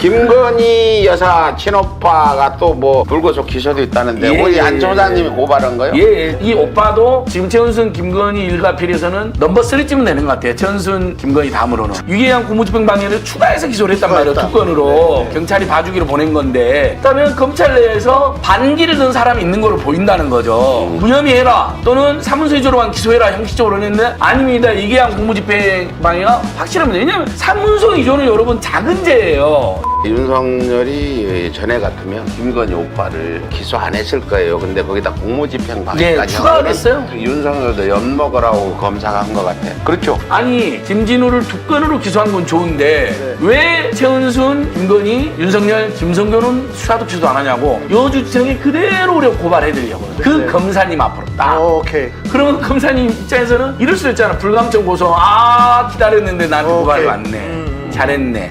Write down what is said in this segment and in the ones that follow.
김건희 여사 친오빠가 또 뭐 불구속 기소도 있다는데 우리 안 소장님이 고발한 거요? 예, 이 오빠도 지금 최은순, 김건희 일가 필에서는 넘버 3쯤은 되는 것 같아요. 최은순, 김건희 다음으로는. 유계양 고무집행 방해를 추가해서 기소를 했단 말이에요. 두 건으로. 경찰이 봐주기로 보낸 건데, 그다음에 검찰 내에서 반기를 든 사람이 있는 걸로 보인다는 거죠. 무혐의 해라 또는 사문서 위조로만 기소해라 형식적으로 했는데 아닙니다. 유계양 고무집행 방해가 확실합니다. 왜냐하면 사문서 위조는 여러분 작은 죄예요. 윤석열이 전에 같으면 김건희 오빠를 기소 안 했을 거예요. 근데 거기다 공무집행 방해까지 추가를 했어요. 윤석열도 엿먹으라고 검사가 한 것 같아. 그렇죠? 아니 김진우를 두 건으로 기소한 건 좋은데 왜 최은순, 김건희, 윤석열, 김성교는 수사도 기소도 안 하냐고 여주지청에 그대로 우리가 고발해드리려고요. 그 검사님 앞으로 딱. 오케이. 그러면 검사님 입장에서는 이럴 수도 있잖아. 불감증 고소. 아 기다렸는데 나한테 고발이 왔네. 잘했네.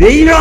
왜 이러!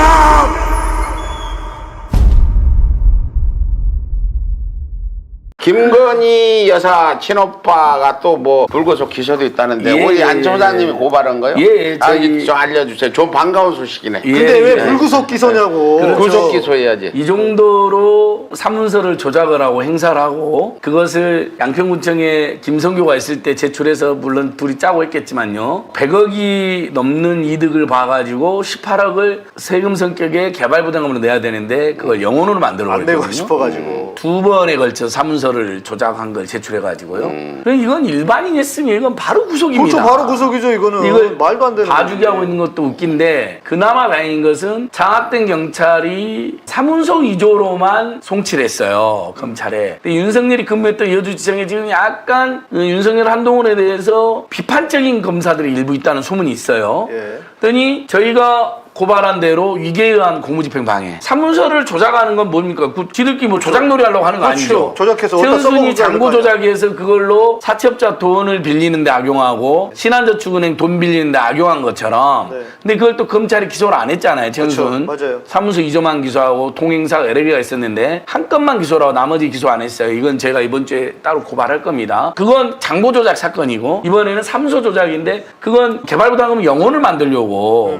김건희 여사 친오빠가 또 뭐 불구속 기소도 있다는데 우리 안 소장님이 고발한 거요? 예, 저희... 좀 알려주세요. 좀 반가운 소식이네. 근데 왜 불구속 기소냐고. 구속 기소해야지. 이 정도로 사문서를 조작을 하고 행사를 하고 그것을 양평구청에 김성교가 있을 때 제출해서 물론 둘이 짜고 했겠지만요. 100억이 넘는 이득을 봐가지고 18억을 세금 성격의 개발부담금으로 내야 되는데 그걸 영원으로 만들어버렸거든요. 안 내고 싶어가지고. 두 번에 걸쳐 사문서를 조작한 걸 제출해가지고요. 그러니까 이건 일반인 했으면 이건 바로 구속입니다. 그렇죠. 바로 구속이죠. 이거는. 이걸 말도 안 되는 봐주기 하고 있는 것도 웃긴데 그나마 다행인 것은 장악된 경찰이 사문서 위조로만 송치를 했어요. 검찰에. 근데 윤석열이 근무했던 여주지청에 지금 약간 윤석열 한동훈에 대해서 비판적인 검사들이 일부 있다는 소문이 있어요. 예. 그랬더니 저희가 고발한 대로 위계에 의한 공무집행 방해. 사문서를 조작하는 건 뭡니까? 지들끼리 뭐 조작놀이 하려고 하는 거 아니죠? 조작해서 어디다 최은순이 장고 조작해서 그걸로 사채업자 돈을 빌리는데 악용하고 신한저축은행 돈 빌리는데 악용한 것처럼. 네. 근데 그걸 또 검찰이 기소를 안 했잖아요. 최은순. 그렇죠. 맞아요. 사문서 위조만 기소하고 동행사 여러 개가 있었는데 한 건만 기소를 하고 나머지 기소 안 했어요. 이건 제가 이번 주에 따로 고발할 겁니다. 그건 장고 조작 사건이고 이번에는 사문서 조작인데 그건 개발부담금 영혼을 만들려고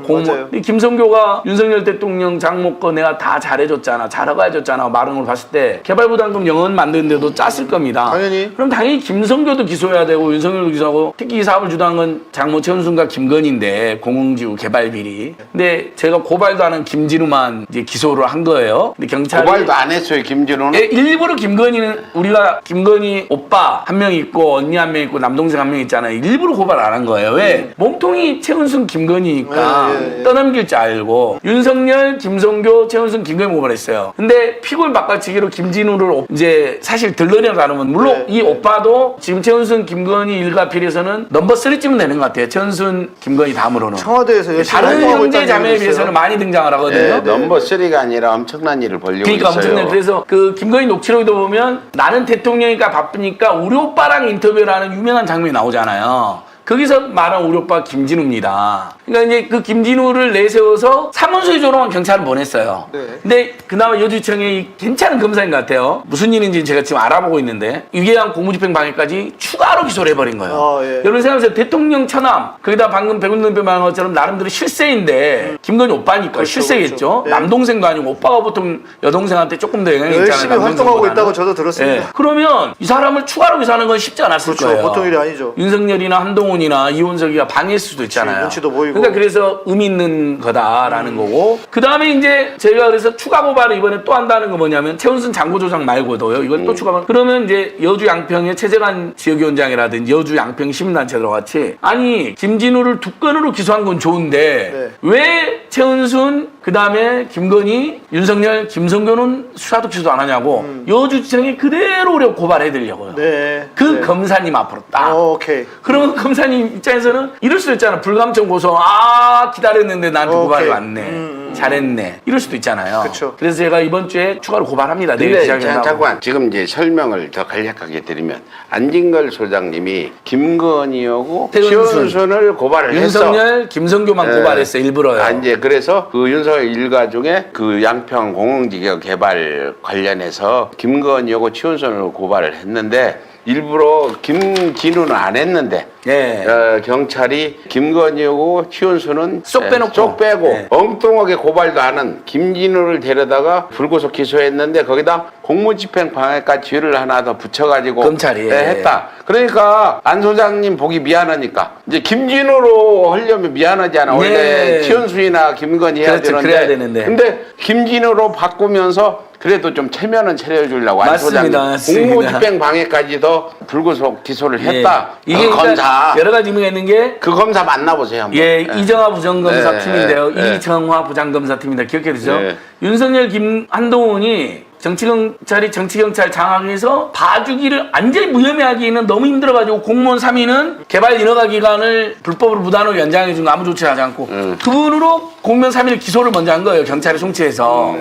맞아요. 김성교가 윤석열 대통령 장모거 내가 다 잘해줬잖아. 잘하가 해줬잖아. 말한 걸 봤을 때 개발부담금 영원 만드는데도 짰을 겁니다. 당연히. 그럼 당연히 김성교도 기소해야 되고 윤석열도 기소하고 특히 이 사업을 주도한 건 장모 최은순과 김건희인데 공흥지구 개발비리. 근데 제가 고발도 하는 김진우만 이제 기소를 한 거예요. 근데 경찰이 고발도 안 했어요. 김진우는? 일부러 김건희는 우리가 김건희 오빠 한 명 있고 언니 한 명 있고 남동생 한 명 있잖아요. 일부러 고발 안 한 거예요. 왜? 몸통이 최은순 김건희니까 떠넘길 줄 알고 윤석열, 김성교, 최은순, 김건희 고발했어요. 근데 피골 바꿔치기로 김진우를 이제 사실 들러리를 나누면 물론 이 오빠도 지금 최은순, 김건희 일가 필에서는 넘버 3쯤은 되는 것 같아요. 최은순, 김건희 다음으로는. 청와대에서 열심히 다른 활동하고 형제 있다는 자매에 얘기도 비해서는 있어요. 많이 등장을 하거든요. 네, 넘버 3가 아니라 엄청난 일을 벌리고 그러니까 있어요. 엄청나요. 그래서 그 김건희 녹취록에도 보면 나는 대통령이니까 바쁘니까 우리 오빠랑 인터뷰를 하는 유명한 장면이 나오잖아요. 거기서 말한 우리 오빠 김진우입니다. 그러니까 이제 그 김진우를 내세워서 사문서 위조로만 경찰을 보냈어요. 네. 근데 그나마 여주청에 괜찮은 검사인 것 같아요. 무슨 일인지 제가 지금 알아보고 있는데 유계한 공무집행 방해까지 추가로 기소를 해버린 거예요. 예. 여러분 생각해보세요. 대통령 처남 거기다 방금 백운동배 말한 것처럼 나름대로 실세인데 김건희 오빠니까 그렇죠, 실세겠죠. 그렇죠. 네. 남동생도 아니고 오빠가 보통 여동생한테 조금 더 영향이 있잖아요. 열심히 활동하고 있다고 저도 들었습니다. 그러면 이 사람을 추가로 기소하는 건 쉽지 않았을 그렇죠. 거예요. 보통 일이 아니죠. 윤석열이나 한동훈이나 이원석이가 방해일 수도 있잖아요. 눈치도 보이고. 그러니까 그래서 의미 있는 거다라는 거고. 그 다음에 이제 제가 그래서 추가 고발을 이번에 또 한다는 건 뭐냐면 최은순 장고 조작 말고도요. 이걸 또 추가 고발. 그러면 이제 여주 양평의 최재관 지역위원장이라든지 여주 양평 시민단체들 같이 아니 김진우를 두 건으로 기소한 건 좋은데 왜 최은순 그 다음에 김건희, 윤석열, 김성교는 수사도 기소도 안 하냐고 여주지청에 그대로 우리가 고발해드리려고요. 네. 그 검사님 앞으로 딱. 오케이. 그러면 검사님 입장에서는 이럴 수도 있잖아. 불감증 고소. 아 기다렸는데 나한테 고발이 왔네. 잘했네. 이럴 수도 있잖아요. 그쵸. 그래서 제가 이번 주에 추가로 고발합니다. 내일 근데 시작한다고. 잠깐 지금 이제 설명을 더 간략하게 드리면 안진걸 소장님이 김건희하고 최은순을 고발을 윤석열, 했어. 김성교만 고발했어 일부러요. 아, 이제 그래서 그 윤석열 일가 중에 그 양평 공흥지역 개발 관련해서 김건희하고 최은순을 고발을 했는데 일부러 김진우는 안 했는데 예. 경찰이 김건희하고 최은수는 쏙 빼놓고. 쏙 빼고 네. 엉뚱하게 고발도 하는 김진우를 데려다가 불구속 기소했는데 거기다 공무집행 방해까지 죄를 하나 더 붙여가지고 검찰이. 했다. 그러니까 안 소장님 보기 미안하니까 이제 김진우로 하려면 미안하잖아. 원래 네. 최은수나 김건희 해야 그렇죠. 되는데. 그래야 되는데. 근데 김진우로 바꾸면서 그래도 좀 체면은 차려주려고 안 맞습니다. 소장님 맞습니다. 공무집행 방해까지도 불구속 기소를 했다. 예. 이게 검사 그러니까 여러 가지 의미가 있는 게 그 검사 만나보세요 한번. 예, 이정화 부장검사 네, 팀인데요. 네. 이정화 부장검사 팀입니다. 기억해 주세요. 네. 윤석열, 한동훈이 정치경찰이 정치경찰 장악해서 봐주기를 완전히 무혐의하기는 너무 힘들어가지고 공무원 3인은 개발 인허가 기간을 불법으로 무단으로 연장해준 거 아무 조치를 하지 않고 그분으로 공무원 3인 기소를 먼저 한 거예요. 경찰이 송치해서.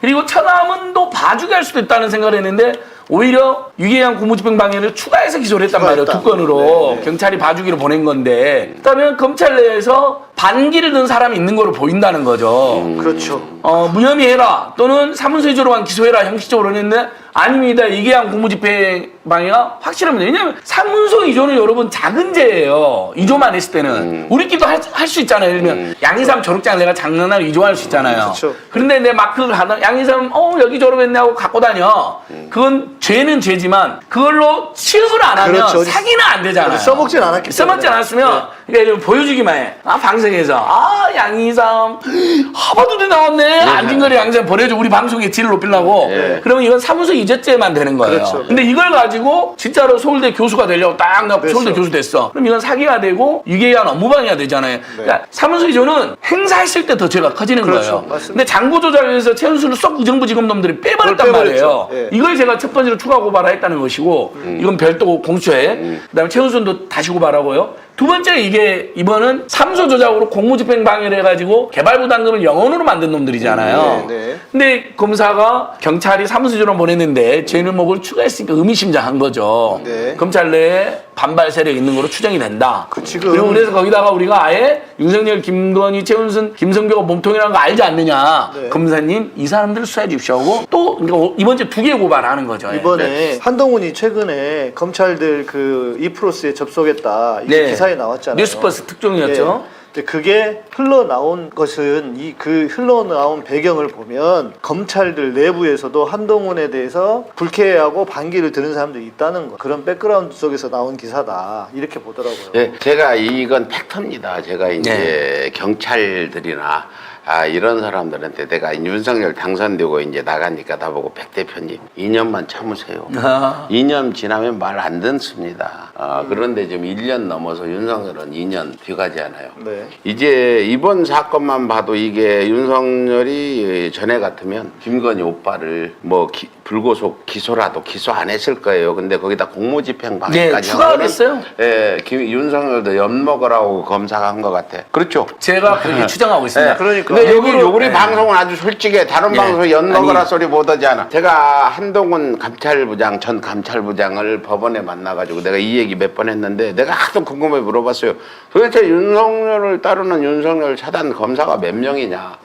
그리고 천하문도 봐주게 할 수도 있다는 생각을 했는데 오히려 유기한 공무집행 방해를 추가해서 기소를 했단 말이에요. 두 건으로. 경찰이 봐주기로 보낸 건데 그렇다면 검찰 내에서 반기를 든 사람이 있는 거로 보인다는 거죠. 그렇죠. 무혐의 해라 또는 사문서 위조로만 기소해라 형식적으로 했는데 아닙니다. 이게한 공무집행 방해가 확실합니다. 왜냐하면 사문서 위조는 여러분 작은 죄예요. 위조만 했을 때는 우리끼리도 할 수 있잖아요. 예를 들면 양희삼 졸업장을 내가 장난하고 위조할 수 있잖아요. 그렇죠. 그런데 내 막 그걸 하다 양희삼 여기 졸업했네 하고 갖고 다녀. 그건 죄는 죄지만 그걸로 취업을 안 하면 그렇죠. 사기는 안 되잖아요. 써먹진 않았기 때문에. 써먹지 않았으면 그러니까 이런 보여주기만 해. 방송에서 양희삼 하버드대 나왔네. 안진걸이 양희삼 보내줘. 우리 방송의 질을 높이려고. 그러면 이건 사무소 이제죄만 되는 거예요. 그렇죠. 근데 이걸 가지고 진짜로 서울대 교수가 되려고 딱 나 서울대 교수 됐어. 그럼 이건 사기가 되고 유기한 업무방해가 되잖아요. 그러니까 사무소 이조는 행사했을 때 더 죄가 커지는 그렇죠. 거예요. 맞습니다. 근데 장고 조작에서 최은수를 쏙 의정부 지검놈들이 빼버렸단 그걸 말이에요. 빼버렸죠. 예. 이걸 제가 첫 번째로 추가 고발했다는 것이고 이건 별도 공수처에 그다음에 최은순도 다시 고발하고요. 두 번째 이게 이번은 삼소 조작으로 공무집행 방해를 해가지고 개발부담금을 영원으로 만든 놈들이잖아요. 네. 근데 검사가 경찰이 사무소조로 보냈는데 죄물목을 추가했으니까 의미심장한 거죠. 네. 검찰 내에 반발 세력 있는 거로 추정이 된다. 지금- 그리고 그래서 거기다가 우리가 아예 윤석열, 김건희, 최은순, 김성교가 몸통이라는 거 알지 않느냐. 네. 검사님 이 사람들을 수사해 주십시오 하고 또 그러니까 이번 주에 2개 고발하는 거죠. 예. 이번에 한동훈이 최근에 검찰들 그 이프로스에 접속했다 이 네. 기사에 나왔잖아요. 뉴스버스 특종이었죠. 네. 근데 그게 흘러나온 것은 그 흘러나온 배경을 보면 검찰들 내부에서도 한동훈에 대해서 불쾌해하고 반기를 드는 사람들이 있다는 거. 그런 백그라운드 속에서 나온 기사다 이렇게 보더라고요. 네, 제가 이건 팩트입니다. 제가 이제 경찰들이나 이런 사람들한테 내가 윤석열 당선되고 이제 나가니까 나보고 백 대표님 2년만 참으세요. 2년 지나면 말 안 듣습니다. 그런데 지금 1년 넘어서 윤석열은 2년 뒤가지않아요. 네. 이제 이번 사건만 봐도 이게 윤석열이 전에 같으면 김건희 오빠를 뭐 불구속 기소라도 기소 안 했을 거예요. 근데 거기다 공무집행 방해까지 네, 추가하겠어요. 예, 윤석열도 엿먹으라고 검사가 한 것 같아. 그렇죠? 제가 그렇게 추정하고 있습니다. 그러니까. 근데 여기 우리 네. 방송은 아주 솔직해. 다른 네. 방송 엿먹으라 아니. 소리 못하지 않아. 제가 한동훈 감찰부장, 전 감찰부장을 법원에 만나가지고 내가 이 얘기 몇 번 했는데 내가 하도 궁금해 물어봤어요. 도대체 윤석열을 따르는 윤석열 차단 검사가 몇 명이냐.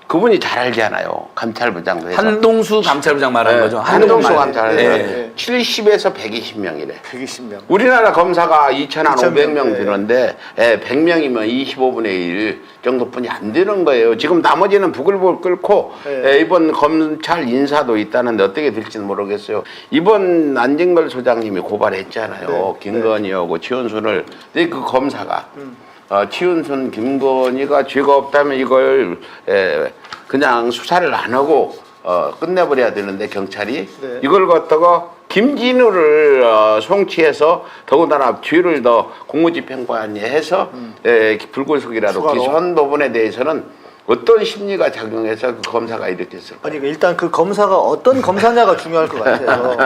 그분이 잘 알잖아요. 감찰부장도 해서. 한동수 감찰부장 말하는 거죠. 한동수 말. 감찰. 네. 70에서 120명이래. 120명. 우리나라 검사가 2,500명 네. 되는데 100명이면 25분의 1 정도뿐이 안 되는 거예요. 지금 나머지는 부글부글 끓고 네. 이번 검찰 인사도 있다는데 어떻게 될지는 모르겠어요. 이번 안진걸 소장님이 고발했잖아요. 네. 김건희하고 최은순을. 근데 그 검사가 최은순, 김건희가 죄가 없다면 이걸 그냥 수사를 안 하고 끝내버려야 되는데 경찰이 네. 이걸 갖다가 김진우를 송치해서 더군다나 죄를 더 공무집행관리해서 불구속이라도 추가로? 기소한 부분에 대해서는 어떤 심리가 작용해서 그 검사가 이렇게 했을까요? 아니 일단 그 검사가 어떤 검사냐가 중요할 것 같아요.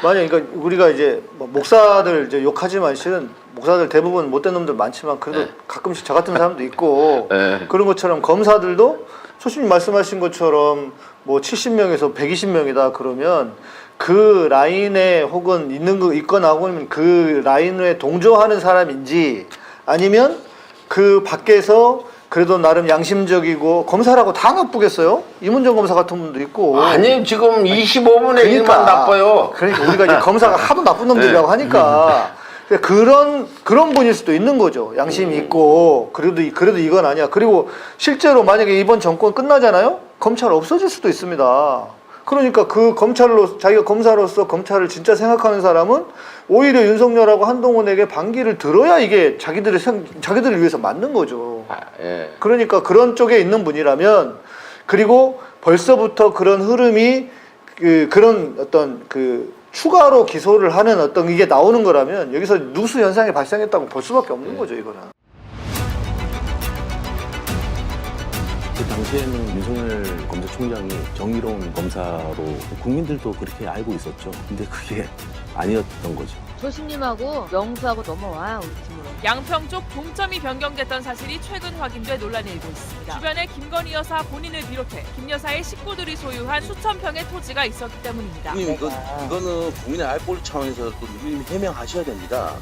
만약 그러니까 우리가 이제 뭐 목사들 이제 욕하지만 실은 목사들 대부분 못된 놈들 많지만 그래도 네. 가끔씩 저 같은 사람도 있고 네. 그런 것처럼 검사들도 소신님 말씀하신 것처럼 뭐 70명에서 120명이다 그러면 그 라인에 혹은 있거나 혹은 그 라인에 동조하는 사람인지 아니면 그 밖에서 그 그래도 나름 양심적이고 검사라고 다 나쁘겠어요? 이문정 검사 같은 분도 있고. 아니 지금 25분의 1만 나빠요. 그러니까 우리가 이제 검사가 하도 나쁜 놈들이라고 하니까 그런 분일 수도 있는 거죠. 양심이 있고 그래도 이건 아니야. 그리고 실제로 만약에 이번 정권 끝나잖아요. 검찰 없어질 수도 있습니다. 그러니까 그 자기가 검사로서 검찰을 진짜 생각하는 사람은 오히려 윤석열하고 한동훈에게 반기를 들어야 이게 자기들을 위해서 맞는 거죠. 예. 그러니까 그런 쪽에 있는 분이라면, 그리고 벌써부터 그런 흐름이 그런 어떤 추가로 기소를 하는 어떤 이게 나오는 거라면 여기서 누수 현상이 발생했다고 볼 수밖에 없는 거죠, 이거는. 그 당시에는 윤석열 검사총장이 정의로운 검사로 국민들도 그렇게 알고 있었죠. 근데 그게 아니었던 거죠. 조심님하고 명수하고 넘어와요, 우리 팀으로. 양평 쪽 동점이 변경됐던 사실이 최근 확인돼 논란이 일고 있습니다. 주변에 김건희 여사 본인을 비롯해 김 여사의 식구들이 소유한 수천 평의 토지가 있었기 때문입니다. 누님 이거는 국민의 알 권리 차원에서 또 누님 해명하셔야 됩니다.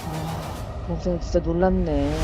동생 진짜 놀랍네.